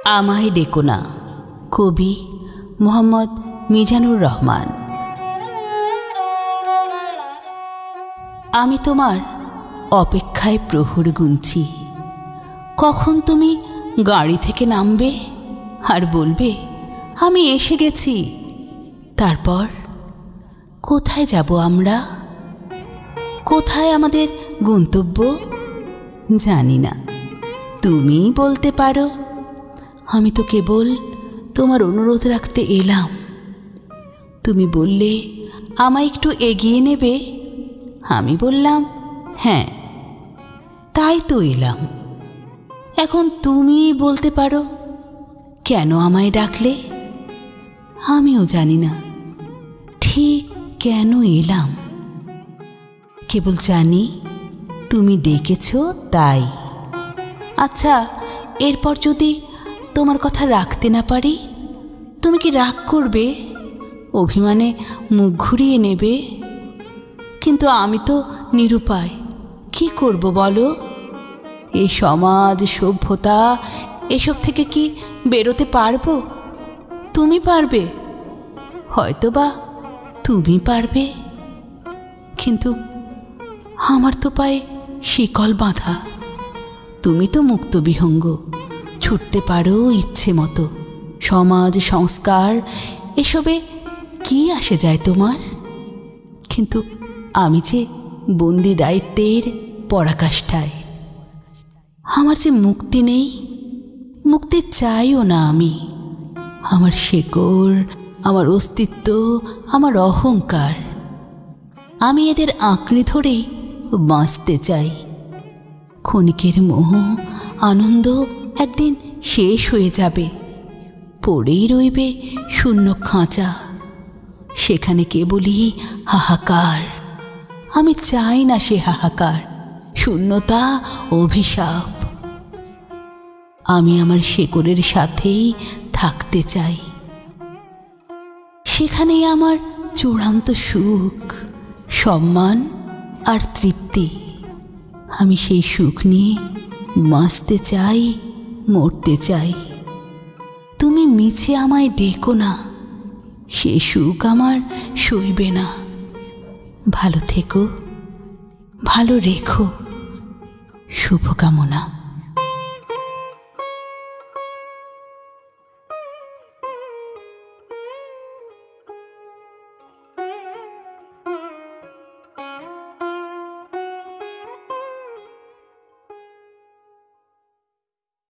আমায় ডেকো না। কবি মোহাম্মদ মিজানুর রহমান। আমি তোমার অপেক্ষায় প্রহর গুনছি। কখন তুমি গাড়ি থেকে নামবে আর বলবে আমি এসে গেছি। তারপর কোথায় যাব আমরা? কোথায় আমাদের গন্তব্য? জানি না, তুমিই বলতে পারো। আমি তো কেবল তোমার অনুরোধ রাখতে এলাম। তুমি বললে আমায় একটু এগিয়ে নেবে। আমি বললাম হ্যাঁ, তাই তো এলাম। এখন তুমিই বলতে পারো কেন আমায় ডাকলে। আমিও জানি না ঠিক কেন এলাম, কেবল জানি তুমি ডেকেছ তাই। আচ্ছা, এরপর যদি তোমার কথা রাখতে না পারি, তুমি কি রাগ করবে? অভিমানে মুখ ঘুরিয়ে নেবে? কিন্তু আমি তো নিরুপায়। কি করব বলো? এই সমাজ, সভ্যতা, এসব থেকে কি বেরোতে পারবো? তুমি পারবে, হয়তোবা তুমি পারবে, কিন্তু আমার তো পায়ে শিকল বাঁধা। তুমি তো মুক্ত বিহঙ্গ, ছুটতে পারো ইচ্ছে মতো। সমাজ, সংস্কার, এসবে কি আসে যায় তোমার? কিন্তু আমি যে বন্দি দায়িত্বের পরাকাষ্ঠায়। আমার যে মুক্তি নেই, মুক্তি চাইও না আমি। আমার শেকড়, আমার অস্তিত্ব, আমার অহংকার, আমি এদের আঁকড়ে ধরেই বাঁচতে চাই। ক্ষণিকের মোহ, আনন্দ একদিন শেষ হয়ে যাবে। পড়েই রইবে শূন্য খাঁচা, সেখানে কেবলই হাহাকার। আমি চাই না সে হাহাকার, শূন্যতা, অভিশাপ। আমি আমার শেকড়ের সাথেই থাকতে চাই। সেখানেই আমার চূড়ান্ত সুখ, সম্মান আর তৃপ্তি। আমি সেই সুখ নিয়ে বাঁচতে চাই, মরতে চাই। তুমি মিছে আমায় ডেকো না, সে সুখ আমার সইবে না। ভালো থেকো, ভালো রেখো। শুভকামনা।